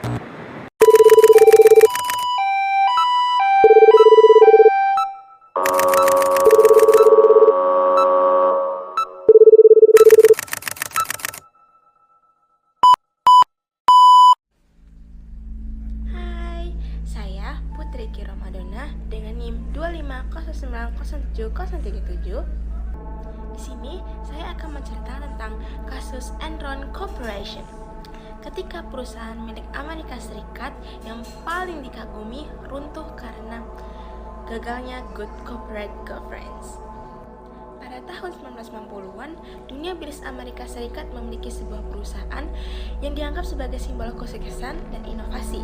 Hai, saya Putri Ki Ramadona dengan NIM 250907037. Di sini saya akan menceritakan tentang kasus Enron Corporation. Ketika perusahaan milik Amerika Serikat yang paling dikagumi runtuh karena gagalnya Good Corporate Governance. Pada tahun 1990-an, dunia bisnis Amerika Serikat memiliki sebuah perusahaan yang dianggap sebagai simbol kesuksesan dan inovasi.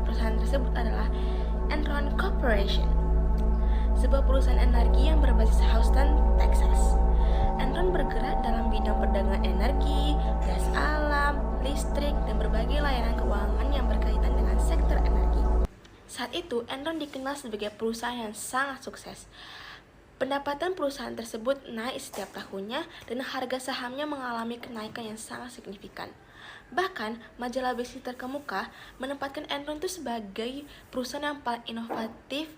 Perusahaan tersebut adalah Enron Corporation, sebuah perusahaan energi yang berbasis Houston, Texas. Enron bergerak dalam bidang perdagangan energi, gas alam, listrik, dan berbagai layanan keuangan yang berkaitan dengan sektor energi. Saat itu, Enron dikenal sebagai perusahaan yang sangat sukses. Pendapatan perusahaan tersebut naik setiap tahunnya dan harga sahamnya mengalami kenaikan yang sangat signifikan. Bahkan, majalah bisnis terkemuka menempatkan Enron itu sebagai perusahaan yang paling inovatif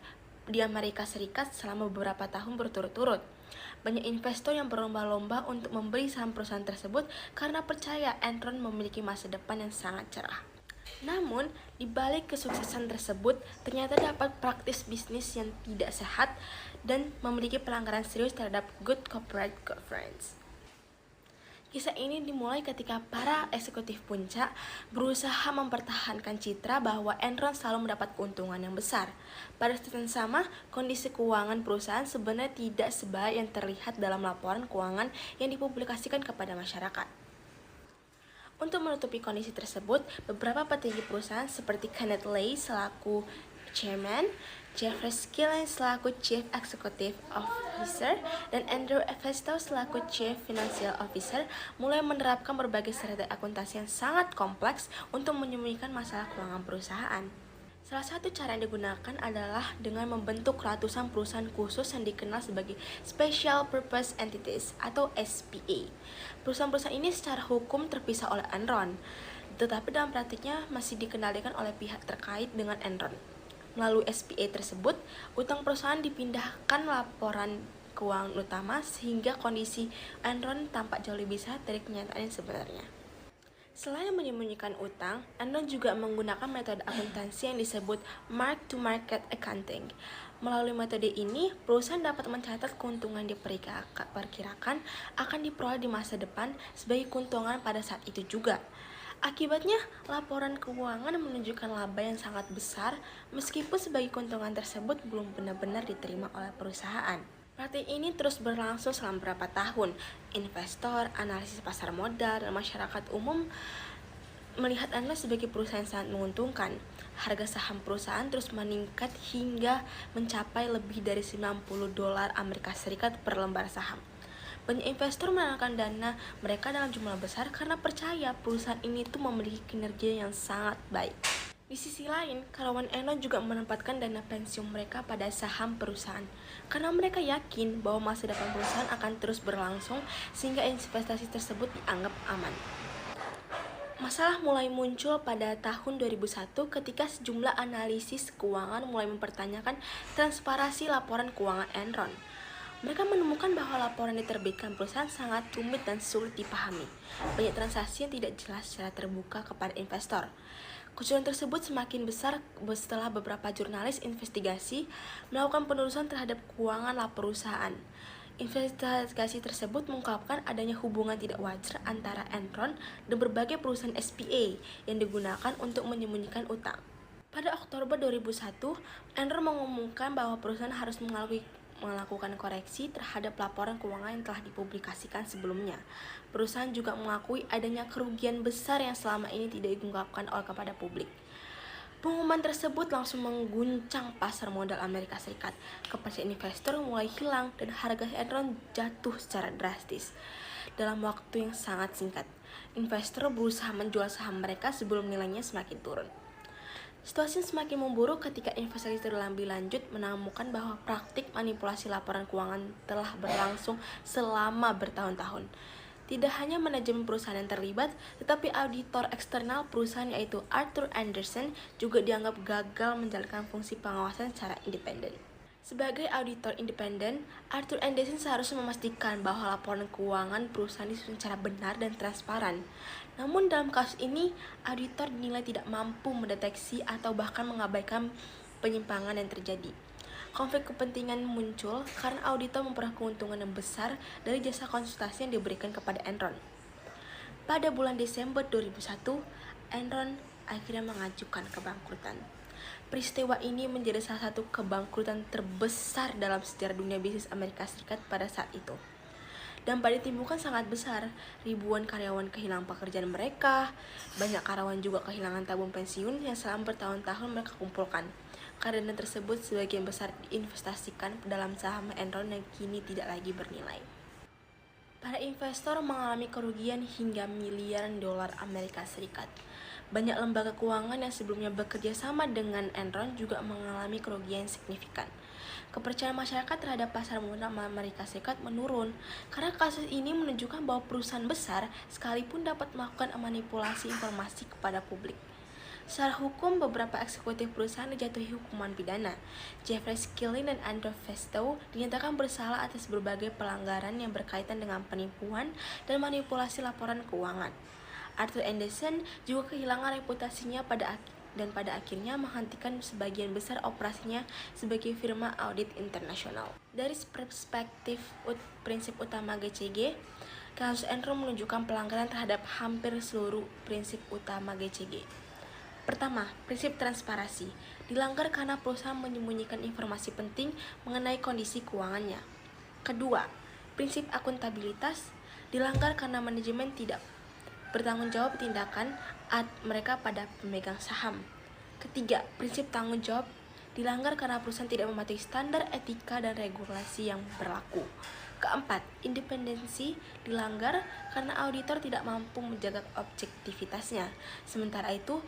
di Amerika Serikat selama beberapa tahun berturut-turut. Banyak investor yang berlomba-lomba untuk membeli saham perusahaan tersebut karena percaya Enron memiliki masa depan yang sangat cerah. Namun, di balik kesuksesan tersebut, ternyata dapat praktis bisnis yang tidak sehat dan memiliki pelanggaran serius terhadap Good Corporate Governance. Kisah ini dimulai ketika para eksekutif puncak berusaha mempertahankan citra bahwa Enron selalu mendapat keuntungan yang besar. Pada saat yang sama, kondisi keuangan perusahaan sebenarnya tidak sebaik yang terlihat dalam laporan keuangan yang dipublikasikan kepada masyarakat. Untuk menutupi kondisi tersebut, beberapa petinggi perusahaan seperti Kenneth Lay selaku Chairman, Jeffrey Skilling selaku Chief Executive Officer, dan Andrew Festo selaku Chief Financial Officer mulai menerapkan berbagai strategi akuntansi yang sangat kompleks untuk menyembunyikan masalah keuangan perusahaan. Salah satu cara yang digunakan adalah dengan membentuk ratusan perusahaan khusus yang dikenal sebagai Special Purpose Entities atau SPA. Perusahaan-perusahaan ini secara hukum terpisah oleh Enron, tetapi dalam praktiknya masih dikendalikan oleh pihak terkait dengan Enron. Melalui SPA tersebut, utang perusahaan dipindahkan laporan keuangan utama sehingga kondisi Enron tampak jauh lebih sehat dari kenyataan yang sebenarnya. Selain menyembunyikan utang, Enron juga menggunakan metode akuntansi yang disebut mark-to-market accounting. Melalui metode ini, perusahaan dapat mencatat keuntungan diperkirakan akan diperoleh di masa depan sebagai keuntungan pada saat itu juga. Akibatnya, laporan keuangan menunjukkan laba yang sangat besar meskipun sebagai keuntungan tersebut belum benar-benar diterima oleh perusahaan. Praktik ini terus berlangsung selama beberapa tahun. Investor, analisis pasar modal, dan masyarakat umum melihat Enron sebagai perusahaan yang sangat menguntungkan. Harga saham perusahaan terus meningkat hingga mencapai lebih dari $90 Amerika Serikat per lembar saham. Banyak investor menanamkan dana mereka dalam jumlah besar karena percaya perusahaan ini tuh memiliki kinerja yang sangat baik. Di sisi lain, karyawan Enron juga menempatkan dana pensiun mereka pada saham perusahaan karena mereka yakin bahwa masa depan perusahaan akan terus berlangsung sehingga investasi tersebut dianggap aman. Masalah mulai muncul pada tahun 2001 ketika sejumlah analisis keuangan mulai mempertanyakan transparansi laporan keuangan Enron. Mereka menemukan bahwa laporan yang diterbitkan perusahaan sangat rumit dan sulit dipahami. Banyak transaksi yang tidak jelas secara terbuka kepada investor. Kejadian tersebut semakin besar setelah beberapa jurnalis investigasi melakukan penelusuran terhadap keuangan perusahaan. Investigasi tersebut mengungkapkan adanya hubungan tidak wajar antara Enron dan berbagai perusahaan SPA yang digunakan untuk menyembunyikan utang. Pada Oktober 2001, Enron mengumumkan bahwa perusahaan harus melakukan koreksi terhadap laporan keuangan yang telah dipublikasikan sebelumnya. Perusahaan juga mengakui adanya kerugian besar yang selama ini tidak diungkapkan kepada publik. Pengumuman tersebut langsung mengguncang pasar modal Amerika Serikat. Kepercayaan investor mulai hilang dan harga Enron jatuh secara drastis. Dalam waktu yang sangat singkat, investor berusaha menjual saham mereka sebelum nilainya semakin turun. Situasi semakin memburuk ketika investigasi lebih lanjut menemukan bahwa praktik manipulasi laporan keuangan telah berlangsung selama bertahun-tahun. Tidak hanya manajemen perusahaan yang terlibat, tetapi auditor eksternal perusahaan yaitu Arthur Andersen juga dianggap gagal menjalankan fungsi pengawasan secara independen. Sebagai auditor independen, Arthur Andersen seharusnya memastikan bahwa laporan keuangan perusahaan disusun secara benar dan transparan. Namun dalam kasus ini, auditor dinilai tidak mampu mendeteksi atau bahkan mengabaikan penyimpangan yang terjadi. Konflik kepentingan muncul karena auditor memperoleh keuntungan yang besar dari jasa konsultasi yang diberikan kepada Enron. Pada bulan Desember 2001, Enron akhirnya mengajukan kebangkrutan. Peristiwa ini menjadi salah satu kebangkrutan terbesar dalam sejarah dunia bisnis Amerika Serikat pada saat itu. Dampak ditimbulkan sangat besar, ribuan karyawan kehilangan pekerjaan mereka, banyak karyawan juga kehilangan tabung pensiun yang selama bertahun-tahun mereka kumpulkan. Karena tersebut sebagian besar diinvestasikan dalam saham Enron yang kini tidak lagi bernilai. Para investor mengalami kerugian hingga miliaran dolar Amerika Serikat. Banyak lembaga keuangan yang sebelumnya bekerja sama dengan Enron juga mengalami kerugian signifikan. Kepercayaan masyarakat terhadap pasar modal Amerika Serikat menurun karena kasus ini menunjukkan bahwa perusahaan besar sekalipun dapat melakukan manipulasi informasi kepada publik. Secara hukum, beberapa eksekutif perusahaan dijatuhi hukuman pidana. Jeffrey Skilling dan Andrew Fastow dinyatakan bersalah atas berbagai pelanggaran yang berkaitan dengan penipuan dan manipulasi laporan keuangan. Arthur Andersen juga kehilangan reputasinya pada akhirnya menghentikan sebagian besar operasinya sebagai firma audit internasional. Dari perspektif prinsip utama GCG, kasus Enron menunjukkan pelanggaran terhadap hampir seluruh prinsip utama GCG. Pertama, prinsip transparansi dilanggar karena perusahaan menyembunyikan informasi penting mengenai kondisi keuangannya. Kedua, prinsip akuntabilitas dilanggar karena manajemen tidak bertanggung jawab tindakan mereka pada pemegang saham. Ketiga, prinsip tanggung jawab dilanggar karena perusahaan tidak mematuhi standar etika dan regulasi yang berlaku. Keempat, independensi dilanggar karena auditor tidak mampu menjaga objektivitasnya. Sementara itu,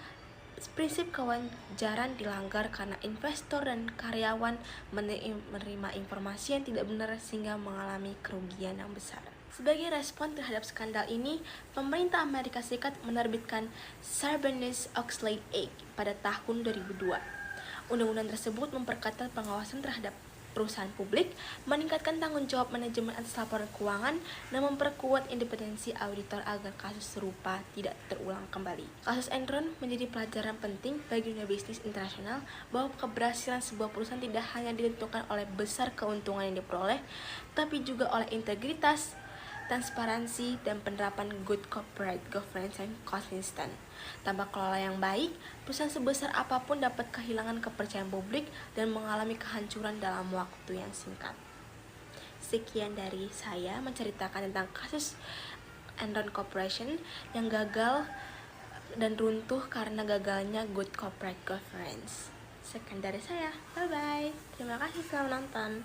prinsip kewajaran dilanggar karena investor dan karyawan menerima informasi yang tidak benar sehingga mengalami kerugian yang besar. Sebagai respon terhadap skandal ini, pemerintah Amerika Serikat menerbitkan Sarbanes-Oxley Act pada tahun 2002. Undang-undang tersebut memperketat pengawasan terhadap perusahaan publik, meningkatkan tanggung jawab manajemen atas laporan keuangan, dan memperkuat independensi auditor agar kasus serupa tidak terulang kembali. Kasus Enron menjadi pelajaran penting bagi dunia bisnis internasional bahwa keberhasilan sebuah perusahaan tidak hanya ditentukan oleh besar keuntungan yang diperoleh, tapi juga oleh integritas, transparansi, dan penerapan good corporate governance yang konsisten. Tanpa kelola yang baik, perusahaan sebesar apapun dapat kehilangan kepercayaan publik dan mengalami kehancuran dalam waktu yang singkat. Sekian dari saya menceritakan tentang kasus Enron Corporation yang gagal dan runtuh karena gagalnya good corporate governance. Sekian dari saya, bye-bye. Terima kasih sudah menonton.